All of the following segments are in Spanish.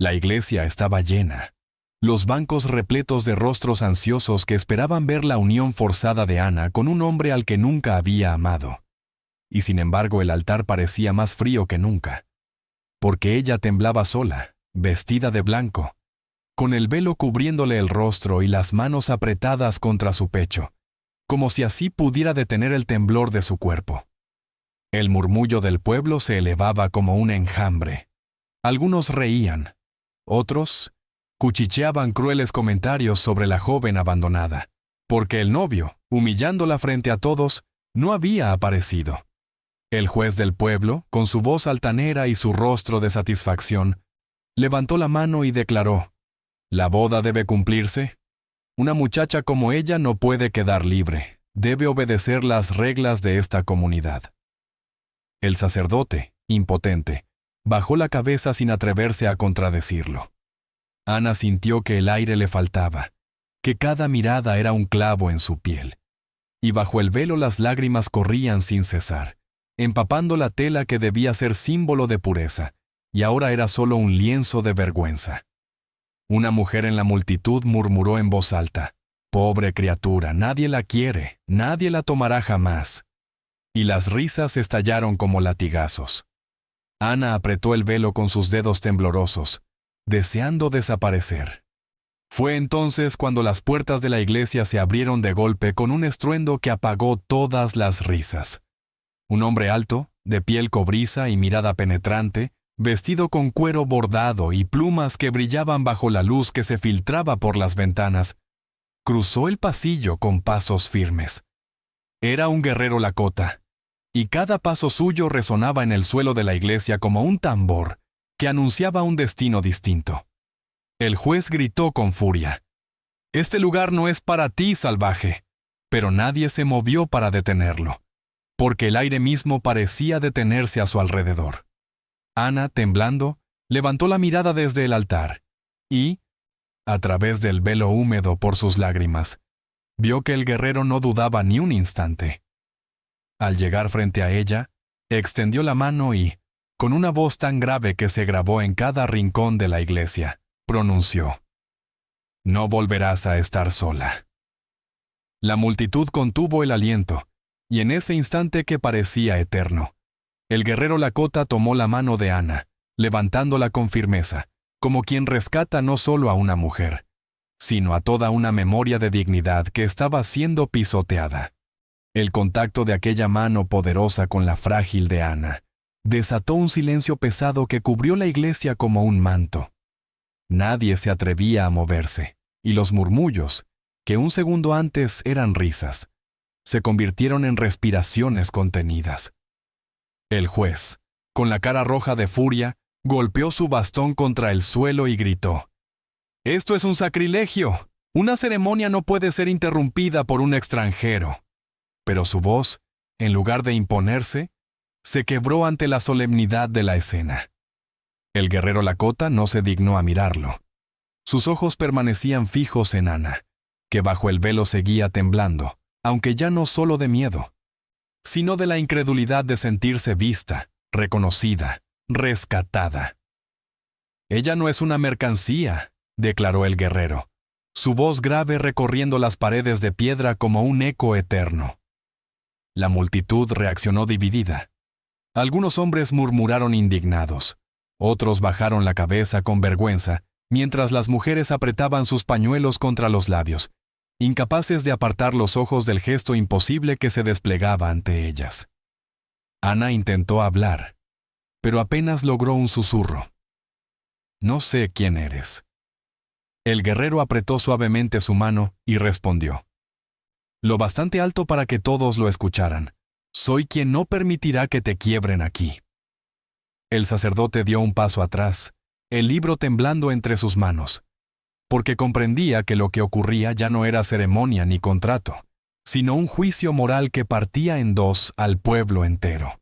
La iglesia estaba llena, los bancos repletos de rostros ansiosos que esperaban ver la unión forzada de Ana con un hombre al que nunca había amado. Y sin embargo el altar parecía más frío que nunca, porque ella temblaba sola, vestida de blanco, con el velo cubriéndole el rostro y las manos apretadas contra su pecho, como si así pudiera detener el temblor de su cuerpo. El murmullo del pueblo se elevaba como un enjambre. Algunos reían, otros cuchicheaban crueles comentarios sobre la joven abandonada, porque el novio, humillándola frente a todos, no había aparecido. El juez del pueblo, con su voz altanera y su rostro de satisfacción, levantó la mano y declaró: «¿La boda debe cumplirse? Una muchacha como ella no puede quedar libre, debe obedecer las reglas de esta comunidad». El sacerdote, impotente, bajó la cabeza sin atreverse a contradecirlo. Ana sintió que el aire le faltaba, que cada mirada era un clavo en su piel, y bajo el velo las lágrimas corrían sin cesar, empapando la tela que debía ser símbolo de pureza, y ahora era solo un lienzo de vergüenza. Una mujer en la multitud murmuró en voz alta: «Pobre criatura, nadie la quiere, nadie la tomará jamás». Y las risas estallaron como latigazos. Ana apretó el velo con sus dedos temblorosos, deseando desaparecer. Fue entonces cuando las puertas de la iglesia se abrieron de golpe con un estruendo que apagó todas las risas. Un hombre alto, de piel cobriza y mirada penetrante, vestido con cuero bordado y plumas que brillaban bajo la luz que se filtraba por las ventanas, cruzó el pasillo con pasos firmes. Era un guerrero lakota, y cada paso suyo resonaba en el suelo de la iglesia como un tambor que anunciaba un destino distinto. El juez gritó con furia: «Este lugar no es para ti, salvaje», pero nadie se movió para detenerlo, porque el aire mismo parecía detenerse a su alrededor. Ana, temblando, levantó la mirada desde el altar y, a través del velo húmedo por sus lágrimas, vio que el guerrero no dudaba ni un instante. Al llegar frente a ella, extendió la mano y, con una voz tan grave que se grabó en cada rincón de la iglesia, pronunció: «No volverás a estar sola». La multitud contuvo el aliento, y en ese instante que parecía eterno, el guerrero lakota tomó la mano de Ana, levantándola con firmeza, como quien rescata no solo a una mujer, sino a toda una memoria de dignidad que estaba siendo pisoteada. El contacto de aquella mano poderosa con la frágil de Ana desató un silencio pesado que cubrió la iglesia como un manto. Nadie se atrevía a moverse, y los murmullos, que un segundo antes eran risas, se convirtieron en respiraciones contenidas. El juez, con la cara roja de furia, golpeó su bastón contra el suelo y gritó: «¡Esto es un sacrilegio! Una ceremonia no puede ser interrumpida por un extranjero». Pero su voz, en lugar de imponerse, se quebró ante la solemnidad de la escena. El guerrero lakota no se dignó a mirarlo. Sus ojos permanecían fijos en Ana, que bajo el velo seguía temblando, aunque ya no solo de miedo, sino de la incredulidad de sentirse vista, reconocida, rescatada. «Ella no es una mercancía», declaró el guerrero, su voz grave recorriendo las paredes de piedra como un eco eterno. La multitud reaccionó dividida. Algunos hombres murmuraron indignados, otros bajaron la cabeza con vergüenza, mientras las mujeres apretaban sus pañuelos contra los labios, incapaces de apartar los ojos del gesto imposible que se desplegaba ante ellas. Ana intentó hablar, pero apenas logró un susurro: «No sé quién eres». El guerrero apretó suavemente su mano y respondió, lo bastante alto para que todos lo escucharan: «Soy quien no permitirá que te quiebren aquí». El sacerdote dio un paso atrás, el libro temblando entre sus manos, porque comprendía que lo que ocurría ya no era ceremonia ni contrato, sino un juicio moral que partía en dos al pueblo entero.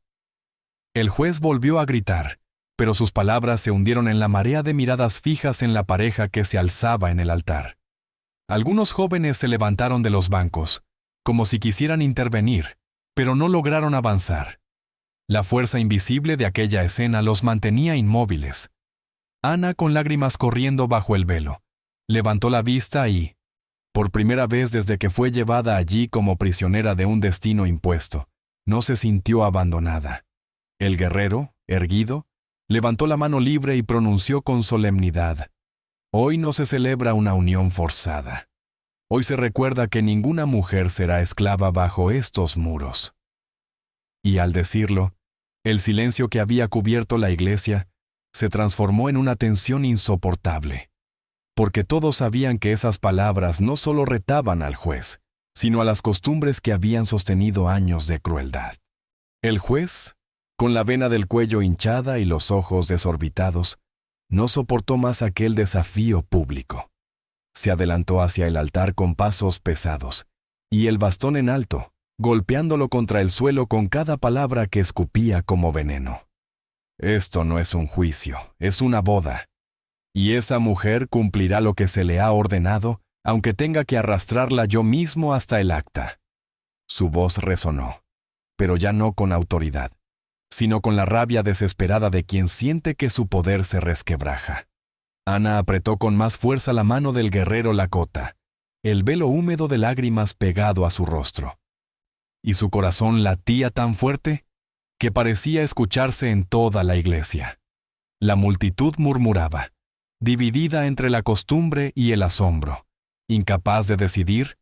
El juez volvió a gritar, pero sus palabras se hundieron en la marea de miradas fijas en la pareja que se alzaba en el altar. Algunos jóvenes se levantaron de los bancos, como si quisieran intervenir, pero no lograron avanzar. La fuerza invisible de aquella escena los mantenía inmóviles. Ana, con lágrimas corriendo bajo el velo, levantó la vista y, por primera vez desde que fue llevada allí como prisionera de un destino impuesto, no se sintió abandonada. El guerrero, erguido, levantó la mano libre y pronunció con solemnidad: «Hoy no se celebra una unión forzada. Hoy se recuerda que ninguna mujer será esclava bajo estos muros». Y al decirlo, el silencio que había cubierto la iglesia se transformó en una tensión insoportable, porque todos sabían que esas palabras no solo retaban al juez, sino a las costumbres que habían sostenido años de crueldad. El juez, con la vena del cuello hinchada y los ojos desorbitados, no soportó más aquel desafío público. Se adelantó hacia el altar con pasos pesados, y el bastón en alto, golpeándolo contra el suelo con cada palabra que escupía como veneno. «Esto no es un juicio, es una boda. Y esa mujer cumplirá lo que se le ha ordenado, aunque tenga que arrastrarla yo mismo hasta el acta». Su voz resonó, pero ya no con autoridad, sino con la rabia desesperada de quien siente que su poder se resquebraja. Ana apretó con más fuerza la mano del guerrero Lakota, el velo húmedo de lágrimas pegado a su rostro. Y su corazón latía tan fuerte que parecía escucharse en toda la iglesia. La multitud murmuraba, dividida entre la costumbre y el asombro, incapaz de decidir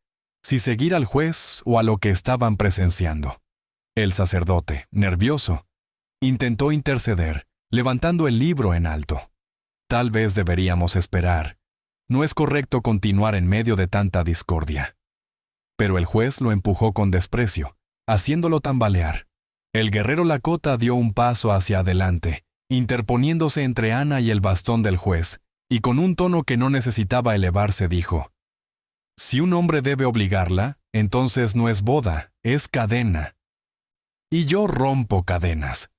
si seguir al juez o a lo que estaban presenciando. El sacerdote, nervioso, intentó interceder, levantando el libro en alto. «Tal vez deberíamos esperar. No es correcto continuar en medio de tanta discordia». Pero el juez lo empujó con desprecio, haciéndolo tambalear. El guerrero Lakota dio un paso hacia adelante, interponiéndose entre Ana y el bastón del juez, y con un tono que no necesitaba elevarse dijo: «Si un hombre debe obligarla, entonces no es boda, es cadena. Y yo rompo cadenas».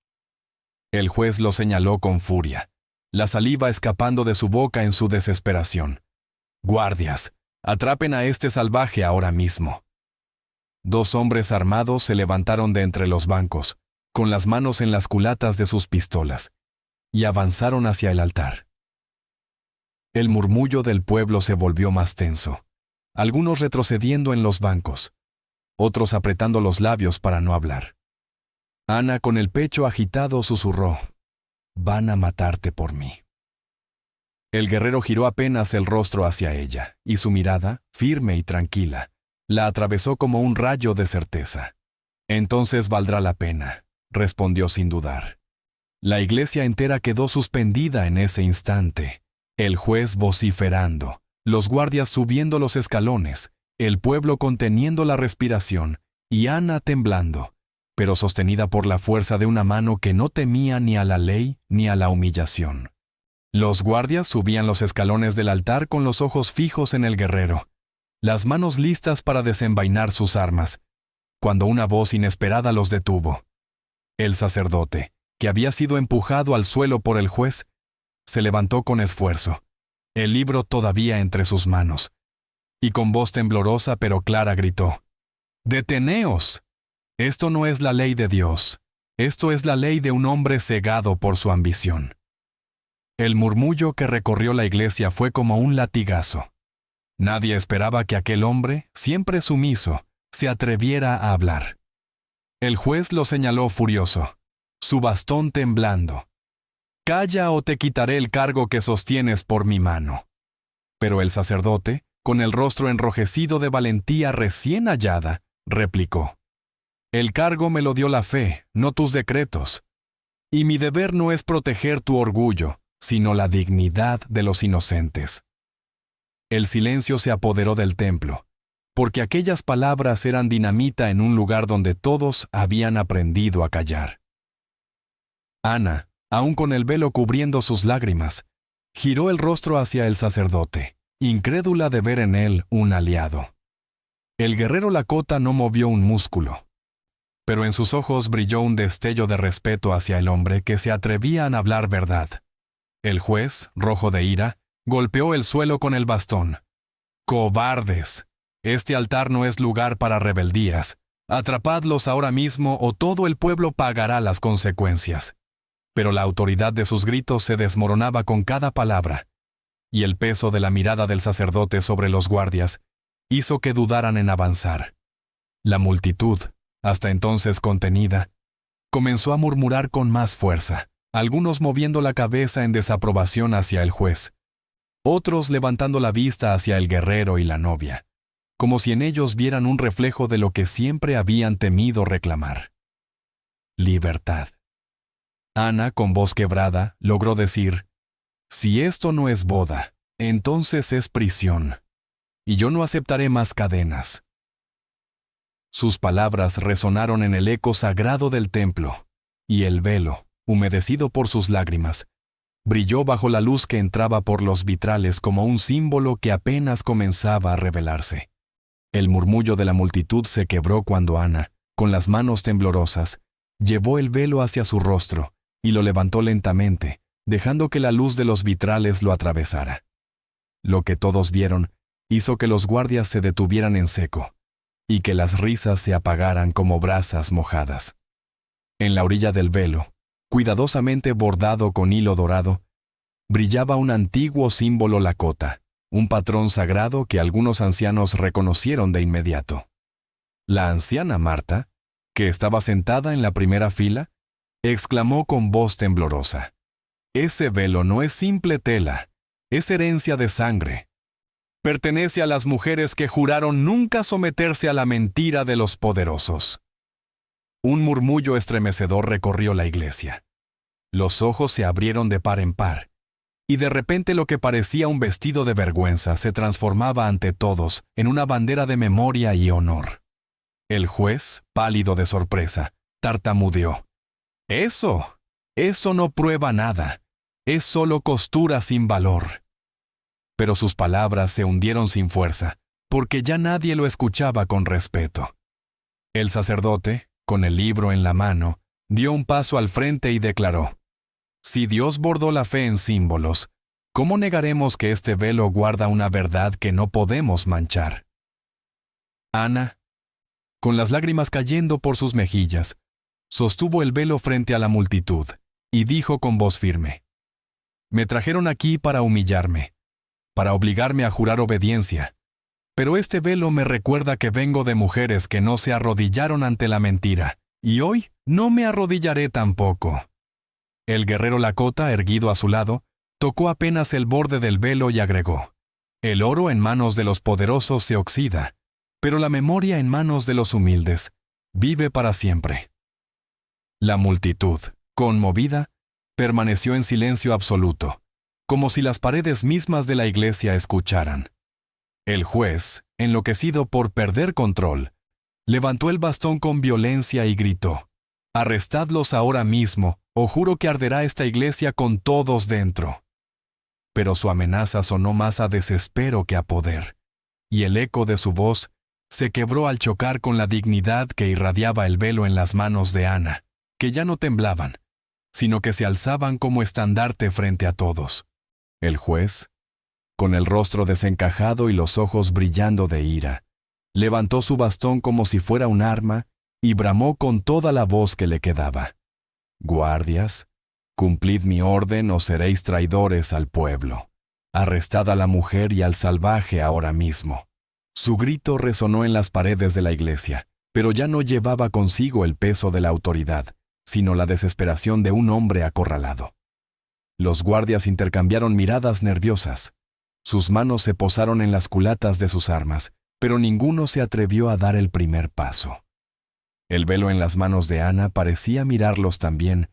El juez lo señaló con furia, la saliva escapando de su boca en su desesperación. «Guardias, atrapen a este salvaje ahora mismo». 2 hombres armados se levantaron de entre los bancos, con las manos en las culatas de sus pistolas, y avanzaron hacia el altar. El murmullo del pueblo se volvió más tenso, algunos retrocediendo en los bancos, otros apretando los labios para no hablar. Ana, con el pecho agitado, susurró: «Van a matarte por mí». El guerrero giró apenas el rostro hacia ella, y su mirada, firme y tranquila, la atravesó como un rayo de certeza. «Entonces valdrá la pena», respondió sin dudar. La iglesia entera quedó suspendida en ese instante, el juez vociferando, los guardias subiendo los escalones, el pueblo conteniendo la respiración, y Ana temblando, pero sostenida por la fuerza de una mano que no temía ni a la ley ni a la humillación. Los guardias subían los escalones del altar con los ojos fijos en el guerrero, las manos listas para desenvainar sus armas, cuando una voz inesperada los detuvo. El sacerdote, que había sido empujado al suelo por el juez, se levantó con esfuerzo, el libro todavía entre sus manos, y con voz temblorosa pero clara gritó: «¡Deteneos! Esto no es la ley de Dios, esto es la ley de un hombre cegado por su ambición». El murmullo que recorrió la iglesia fue como un latigazo. Nadie esperaba que aquel hombre, siempre sumiso, se atreviera a hablar. El juez lo señaló furioso, su bastón temblando. «Calla o te quitaré el cargo que sostienes por mi mano». Pero el sacerdote, con el rostro enrojecido de valentía recién hallada, replicó: «El cargo me lo dio la fe, no tus decretos. Y mi deber no es proteger tu orgullo, sino la dignidad de los inocentes». El silencio se apoderó del templo, porque aquellas palabras eran dinamita en un lugar donde todos habían aprendido a callar. Ana, aún con el velo cubriendo sus lágrimas, giró el rostro hacia el sacerdote, incrédula de ver en él un aliado. El guerrero Lakota no movió un músculo, pero en sus ojos brilló un destello de respeto hacia el hombre que se atrevía a hablar verdad. El juez, rojo de ira, golpeó el suelo con el bastón. «¡Cobardes! Este altar no es lugar para rebeldías. Atrapadlos ahora mismo o todo el pueblo pagará las consecuencias». Pero la autoridad de sus gritos se desmoronaba con cada palabra, y el peso de la mirada del sacerdote sobre los guardias hizo que dudaran en avanzar. La multitud, hasta entonces contenida, comenzó a murmurar con más fuerza, algunos moviendo la cabeza en desaprobación hacia el juez, otros levantando la vista hacia el guerrero y la novia, como si en ellos vieran un reflejo de lo que siempre habían temido reclamar: libertad. Ana, con voz quebrada, logró decir: «Si esto no es boda, entonces es prisión, y yo no aceptaré más cadenas». Sus palabras resonaron en el eco sagrado del templo, y el velo, humedecido por sus lágrimas, brilló bajo la luz que entraba por los vitrales como un símbolo que apenas comenzaba a revelarse. El murmullo de la multitud se quebró cuando Ana, con las manos temblorosas, llevó el velo hacia su rostro y lo levantó lentamente, dejando que la luz de los vitrales lo atravesara. Lo que todos vieron hizo que los guardias se detuvieran en seco, y que las risas se apagaran como brasas mojadas. En la orilla del velo, cuidadosamente bordado con hilo dorado, brillaba un antiguo símbolo lakota, un patrón sagrado que algunos ancianos reconocieron de inmediato. La anciana Marta, que estaba sentada en la primera fila, exclamó con voz temblorosa: «Ese velo no es simple tela, es herencia de sangre. Pertenece a las mujeres que juraron nunca someterse a la mentira de los poderosos». Un murmullo estremecedor recorrió la iglesia. Los ojos se abrieron de par en par, y de repente lo que parecía un vestido de vergüenza se transformaba ante todos en una bandera de memoria y honor. El juez, pálido de sorpresa, tartamudeó: Eso no prueba nada. Es solo costura sin valor». Pero sus palabras se hundieron sin fuerza, porque ya nadie lo escuchaba con respeto. El sacerdote, con el libro en la mano, dio un paso al frente y declaró: «Si Dios bordó la fe en símbolos, ¿cómo negaremos que este velo guarda una verdad que no podemos manchar?» Ana, con las lágrimas cayendo por sus mejillas, sostuvo el velo frente a la multitud y dijo con voz firme: «Me trajeron aquí para humillarme, para obligarme a jurar obediencia, pero este velo me recuerda que vengo de mujeres que no se arrodillaron ante la mentira, y hoy no me arrodillaré tampoco». El guerrero lakota, erguido a su lado, tocó apenas el borde del velo y agregó: «El oro en manos de los poderosos se oxida, pero la memoria en manos de los humildes vive para siempre». La multitud, conmovida, permaneció en silencio absoluto, como si las paredes mismas de la iglesia escucharan. El juez, enloquecido por perder control, levantó el bastón con violencia y gritó: «Arrestadlos ahora mismo, o juro que arderá esta iglesia con todos dentro». Pero su amenaza sonó más a desespero que a poder, y el eco de su voz se quebró al chocar con la dignidad que irradiaba el velo en las manos de Ana, que ya no temblaban, sino que se alzaban como estandarte frente a todos. El juez, con el rostro desencajado y los ojos brillando de ira, levantó su bastón como si fuera un arma y bramó con toda la voz que le quedaba: «Guardias, cumplid mi orden o seréis traidores al pueblo. Arrestad a la mujer y al salvaje ahora mismo». Su grito resonó en las paredes de la iglesia, pero ya no llevaba consigo el peso de la autoridad, sino la desesperación de un hombre acorralado. Los guardias intercambiaron miradas nerviosas. Sus manos se posaron en las culatas de sus armas, pero ninguno se atrevió a dar el primer paso. El velo en las manos de Ana parecía mirarlos también,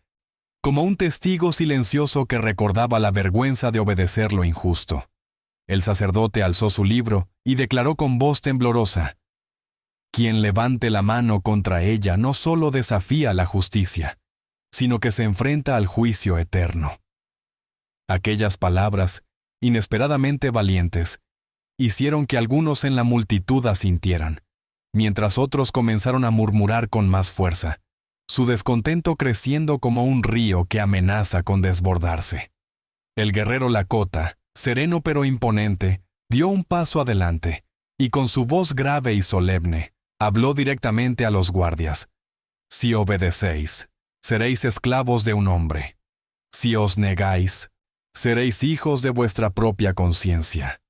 como un testigo silencioso que recordaba la vergüenza de obedecer lo injusto. El sacerdote alzó su libro y declaró con voz temblorosa: «Quien levante la mano contra ella no solo desafía la justicia, sino que se enfrenta al juicio eterno». Aquellas palabras, inesperadamente valientes, hicieron que algunos en la multitud asintieran, mientras otros comenzaron a murmurar con más fuerza, su descontento creciendo como un río que amenaza con desbordarse. El guerrero lakota, sereno pero imponente, dio un paso adelante, y con su voz grave y solemne, habló directamente a los guardias: «Si obedecéis, seréis esclavos de un hombre, Si os negáis, seréis hijos de vuestra propia conciencia.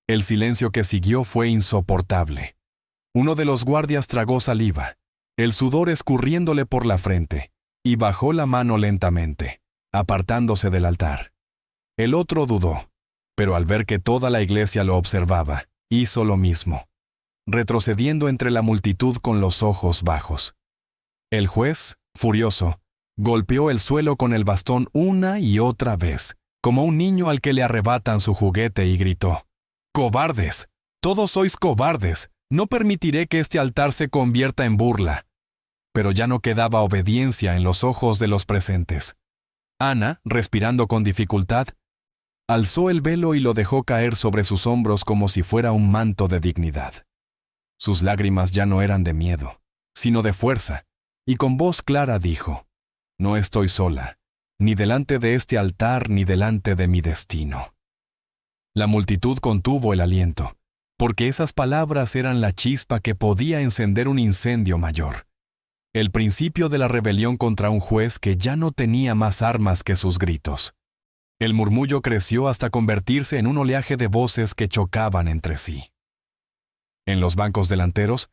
El silencio que siguió fue insoportable. Uno de los guardias tragó saliva, el sudor escurriéndole por la frente, y bajó la mano lentamente, apartándose del altar. El otro dudó, pero al ver que toda la iglesia lo observaba, hizo lo mismo, retrocediendo entre la multitud con los ojos bajos. El juez, furioso, golpeó el suelo con el bastón una y otra vez, como un niño al que le arrebatan su juguete, y gritó: «¡Cobardes! ¡Todos sois cobardes! No permitiré que este altar se convierta en burla». Pero ya no quedaba obediencia en los ojos de los presentes. Ana, respirando con dificultad, alzó el velo y lo dejó caer sobre sus hombros como si fuera un manto de dignidad. Sus lágrimas ya no eran de miedo, sino de fuerza, y con voz clara dijo: «No estoy sola, ni delante de este altar ni delante de mi destino». La multitud contuvo el aliento, porque esas palabras eran la chispa que podía encender un incendio mayor. El principio de la rebelión contra un juez que ya no tenía más armas que sus gritos. El murmullo creció hasta convertirse en un oleaje de voces que chocaban entre sí. En los bancos delanteros,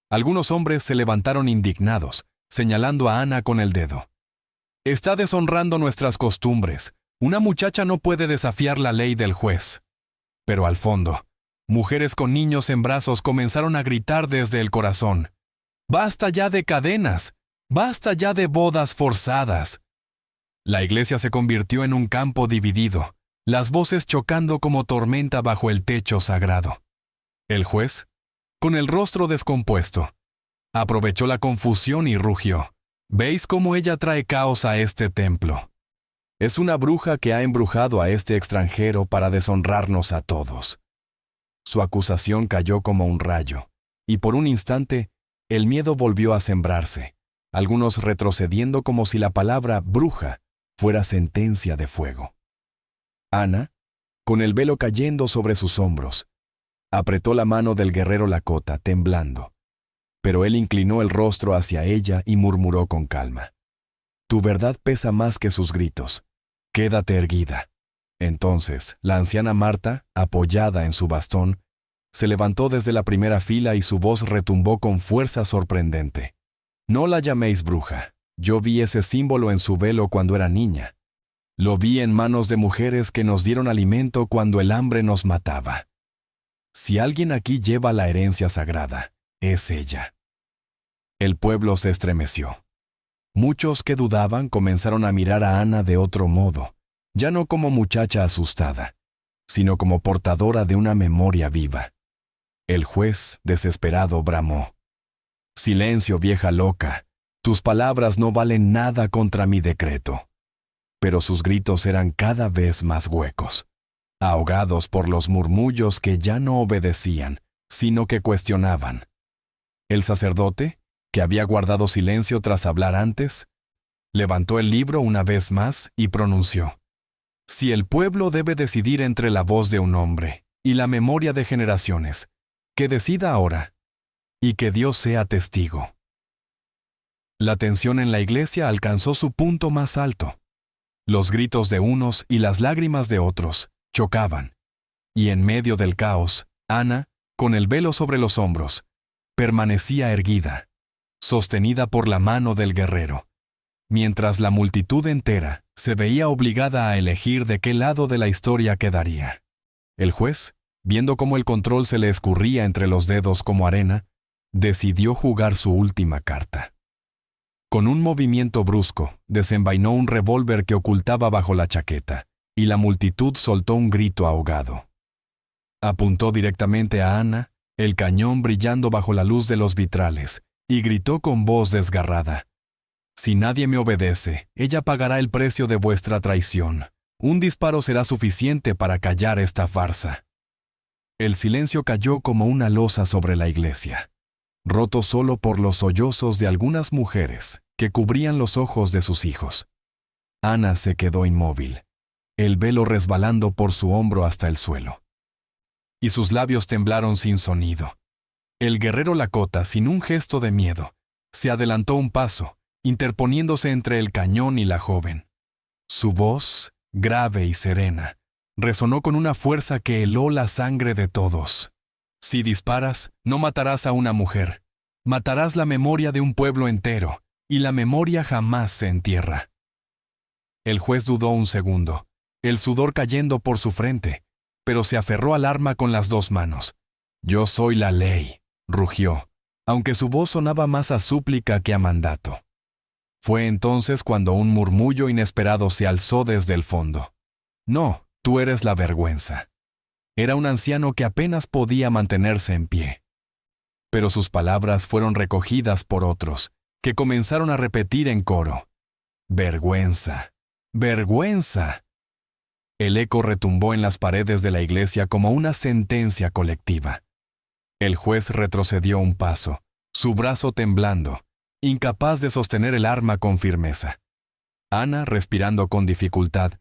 algunos hombres se levantaron indignados, señalando a Ana con el dedo. «Está deshonrando nuestras costumbres. Una muchacha no puede desafiar la ley del juez». Pero al fondo, mujeres con niños en brazos comenzaron a gritar desde el corazón: «¡Basta ya de cadenas! ¡Basta ya de bodas forzadas!». La iglesia se convirtió en un campo dividido, las voces chocando como tormenta bajo el techo sagrado. El juez, con el rostro descompuesto, aprovechó la confusión y rugió: «¿Veis cómo ella trae caos a este templo? Es una bruja que ha embrujado a este extranjero para deshonrarnos a todos». Su acusación cayó como un rayo, y por un instante el miedo volvió a sembrarse, algunos retrocediendo como si la palabra bruja fuera sentencia de fuego. Ana, con el velo cayendo sobre sus hombros, apretó la mano del guerrero Lakota, temblando, pero él inclinó el rostro hacia ella y murmuró con calma: «Tu verdad pesa más que sus gritos. Quédate erguida». Entonces, la anciana Marta, apoyada en su bastón, se levantó desde la primera fila y su voz retumbó con fuerza sorprendente: «No la llaméis bruja. Yo vi ese símbolo en su velo cuando era niña. Lo vi en manos de mujeres que nos dieron alimento cuando el hambre nos mataba. Si alguien aquí lleva la herencia sagrada, es ella». El pueblo se estremeció. Muchos que dudaban comenzaron a mirar a Ana de otro modo, ya no como muchacha asustada, sino como portadora de una memoria viva. El juez, desesperado, bramó: «Silencio, vieja loca. Tus palabras no valen nada contra mi decreto». Pero sus gritos eran cada vez más huecos, ahogados por los murmullos que ya no obedecían, sino que cuestionaban. El sacerdote, que había guardado silencio tras hablar antes, levantó el libro una vez más y pronunció: «Si el pueblo debe decidir entre la voz de un hombre y la memoria de generaciones, que decida ahora, y que Dios sea testigo». La tensión en la iglesia alcanzó su punto más alto. Los gritos de unos y las lágrimas de otros chocaban, y en medio del caos, Ana, con el velo sobre los hombros, permanecía erguida, sostenida por la mano del guerrero, mientras la multitud entera se veía obligada a elegir de qué lado de la historia quedaría. El juez, viendo cómo el control se le escurría entre los dedos como arena, decidió jugar su última carta. Con un movimiento brusco, desenvainó un revólver que ocultaba bajo la chaqueta, y la multitud soltó un grito ahogado. Apuntó directamente a Ana, el cañón brillando bajo la luz de los vitrales, y gritó con voz desgarrada: «Si nadie me obedece, ella pagará el precio de vuestra traición. Un disparo será suficiente para callar esta farsa». El silencio cayó como una losa sobre la iglesia, roto solo por los sollozos de algunas mujeres que cubrían los ojos de sus hijos. Ana se quedó inmóvil, el velo resbalando por su hombro hasta el suelo. Y sus labios temblaron sin sonido. El guerrero Lakota, sin un gesto de miedo, se adelantó un paso, interponiéndose entre el cañón y la joven. Su voz, grave y serena, resonó con una fuerza que heló la sangre de todos. Si disparas, no matarás a una mujer. Matarás la memoria de un pueblo entero, y la memoria jamás se entierra. El juez dudó un segundo, el sudor cayendo por su frente, pero se aferró al arma con las dos manos. «Yo soy la ley», rugió, aunque su voz sonaba más a súplica que a mandato. Fue entonces cuando un murmullo inesperado se alzó desde el fondo. «No, tú eres la vergüenza». Era un anciano que apenas podía mantenerse en pie. Pero sus palabras fueron recogidas por otros, que comenzaron a repetir en coro: «Vergüenza, vergüenza». El eco retumbó en las paredes de la iglesia como una sentencia colectiva. El juez retrocedió un paso, su brazo temblando, incapaz de sostener el arma con firmeza. Ana, respirando con dificultad,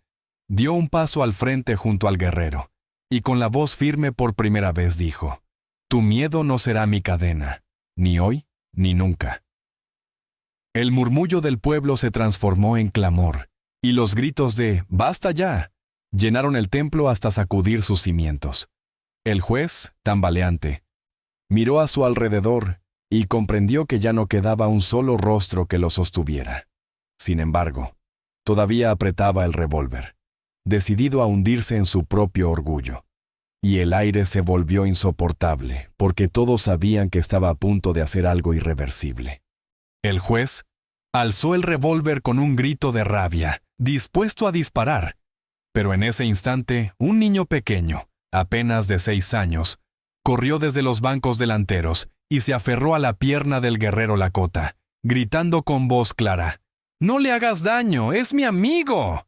dio un paso al frente junto al guerrero, y con la voz firme por primera vez dijo: «Tu miedo no será mi cadena, ni hoy ni nunca». El murmullo del pueblo se transformó en clamor, y los gritos de «¡Basta ya!» llenaron el templo hasta sacudir sus cimientos. El juez, tambaleante, miró a su alrededor y comprendió que ya no quedaba un solo rostro que lo sostuviera. Sin embargo, todavía apretaba el revólver, decidido a hundirse en su propio orgullo. Y el aire se volvió insoportable, porque todos sabían que estaba a punto de hacer algo irreversible. El juez alzó el revólver con un grito de rabia, dispuesto a disparar. Pero en ese instante, un niño pequeño, apenas de 6 años, corrió desde los bancos delanteros y se aferró a la pierna del guerrero Lakota, gritando con voz clara: «¡No le hagas daño! ¡Es mi amigo!».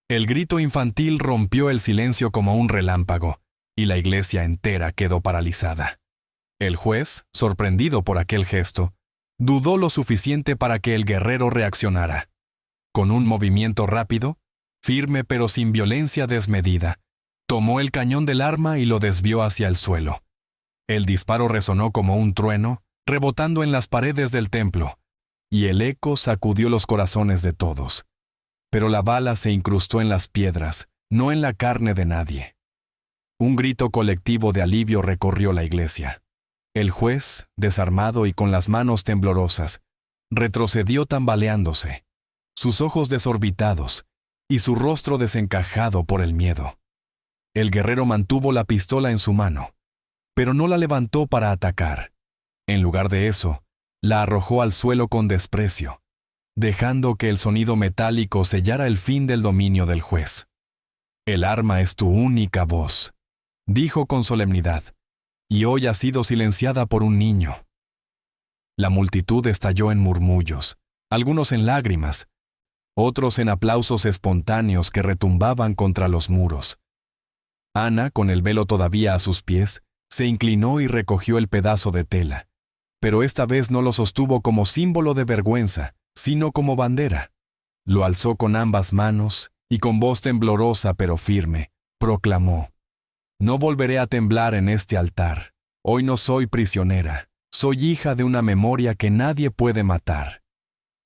El grito infantil rompió el silencio como un relámpago, y la iglesia entera quedó paralizada. El juez, sorprendido por aquel gesto, dudó lo suficiente para que el guerrero reaccionara. Con un movimiento rápido, firme pero sin violencia desmedida, tomó el cañón del arma y lo desvió hacia el suelo. El disparo resonó como un trueno, rebotando en las paredes del templo, y el eco sacudió los corazones de todos. Pero la bala se incrustó en las piedras, no en la carne de nadie. Un grito colectivo de alivio recorrió la iglesia. El juez, desarmado y con las manos temblorosas, retrocedió tambaleándose, sus ojos desorbitados y su rostro desencajado por el miedo. El guerrero mantuvo la pistola en su mano, pero no la levantó para atacar. En lugar de eso, la arrojó al suelo con desprecio, dejando que el sonido metálico sellara el fin del dominio del juez. «El arma es tu única voz», dijo con solemnidad, «y hoy ha sido silenciada por un niño». La multitud estalló en murmullos, algunos en lágrimas, otros en aplausos espontáneos que retumbaban contra los muros. Ana, con el velo todavía a sus pies, se inclinó y recogió el pedazo de tela, pero esta vez no lo sostuvo como símbolo de vergüenza, sino como bandera. Lo alzó con ambas manos y con voz temblorosa pero firme, proclamó: «No volveré a temblar en este altar. Hoy no soy prisionera, soy hija de una memoria que nadie puede matar».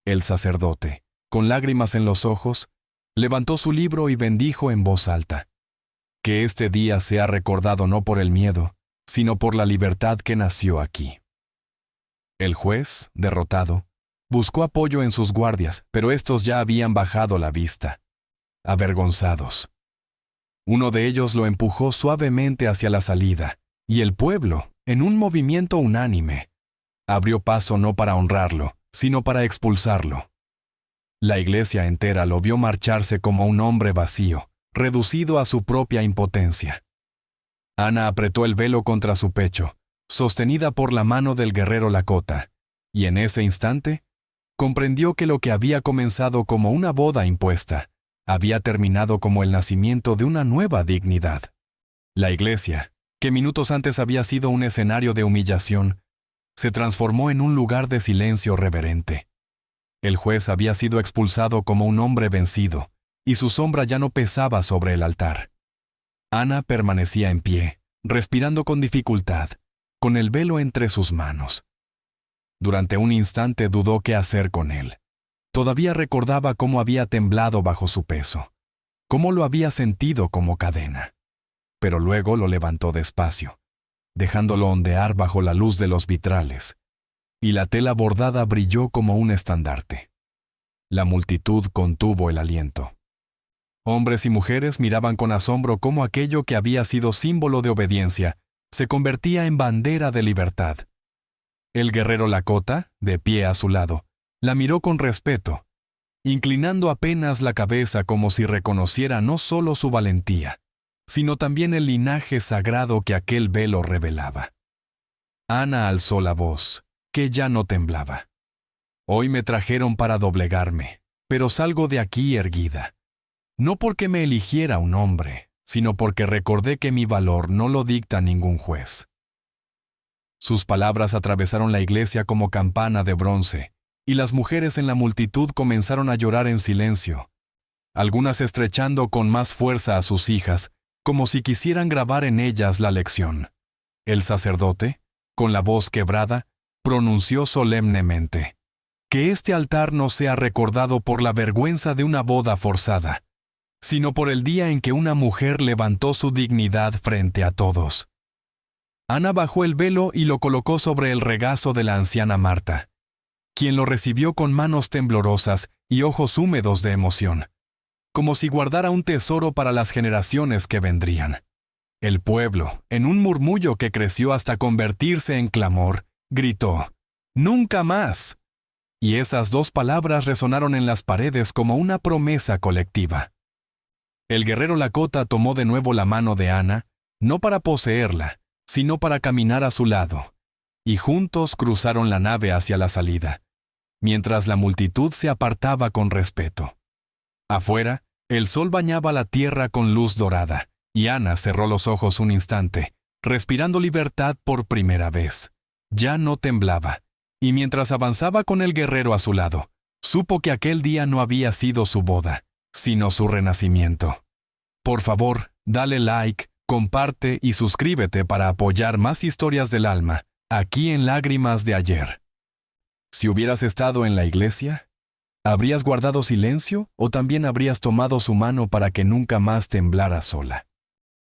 El sacerdote, con lágrimas en los ojos, levantó su libro y bendijo en voz alta: «Que este día sea recordado no por el miedo, sino por la libertad que nació aquí». El juez, derrotado, buscó apoyo en sus guardias, pero estos ya habían bajado la vista, avergonzados. Uno de ellos lo empujó suavemente hacia la salida, y el pueblo, en un movimiento unánime, abrió paso no para honrarlo, sino para expulsarlo. La iglesia entera lo vio marcharse como un hombre vacío, reducido a su propia impotencia. Ana apretó el velo contra su pecho, sostenida por la mano del guerrero Lakota, y en ese instante comprendió que lo que había comenzado como una boda impuesta había terminado como el nacimiento de una nueva dignidad. La iglesia, que minutos antes había sido un escenario de humillación, se transformó en un lugar de silencio reverente. El juez había sido expulsado como un hombre vencido, y su sombra ya no pesaba sobre el altar. Ana permanecía en pie, respirando con dificultad, con el velo entre sus manos. Durante un instante dudó qué hacer con él. Todavía recordaba cómo había temblado bajo su peso, cómo lo había sentido como cadena. Pero luego lo levantó despacio, dejándolo ondear bajo la luz de los vitrales, y la tela bordada brilló como un estandarte. La multitud contuvo el aliento. Hombres y mujeres miraban con asombro cómo aquello que había sido símbolo de obediencia se convertía en bandera de libertad. El guerrero Lakota, de pie a su lado, la miró con respeto, inclinando apenas la cabeza como si reconociera no solo su valentía, sino también el linaje sagrado que aquel velo revelaba. Ana alzó la voz, que ya no temblaba. Hoy me trajeron para doblegarme, pero salgo de aquí erguida. No porque me eligiera un hombre, sino porque recordé que mi valor no lo dicta ningún juez. Sus palabras atravesaron la iglesia como campana de bronce, y las mujeres en la multitud comenzaron a llorar en silencio, algunas estrechando con más fuerza a sus hijas, como si quisieran grabar en ellas la lección. El sacerdote, con la voz quebrada, pronunció solemnemente: que este altar no sea recordado por la vergüenza de una boda forzada, sino por el día en que una mujer levantó su dignidad frente a todos. Ana bajó el velo y lo colocó sobre el regazo de la anciana Marta, quien lo recibió con manos temblorosas y ojos húmedos de emoción, como si guardara un tesoro para las generaciones que vendrían. El pueblo, en un murmullo que creció hasta convertirse en clamor, gritó: ¡Nunca más! Y esas dos palabras resonaron en las paredes como una promesa colectiva. El guerrero Lakota tomó de nuevo la mano de Ana, no para poseerla, sino para caminar a su lado, y juntos cruzaron la nave hacia la salida, mientras la multitud se apartaba con respeto. Afuera, el sol bañaba la tierra con luz dorada, y Ana cerró los ojos un instante, respirando libertad por primera vez. Ya no temblaba, y mientras avanzaba con el guerrero a su lado, supo que aquel día no había sido su boda, sino su renacimiento. Por favor, dale like, comparte y suscríbete para apoyar más historias del alma, aquí en Lágrimas de Ayer. Si hubieras estado en la iglesia, ¿habrías guardado silencio o también habrías tomado su mano para que nunca más temblara sola?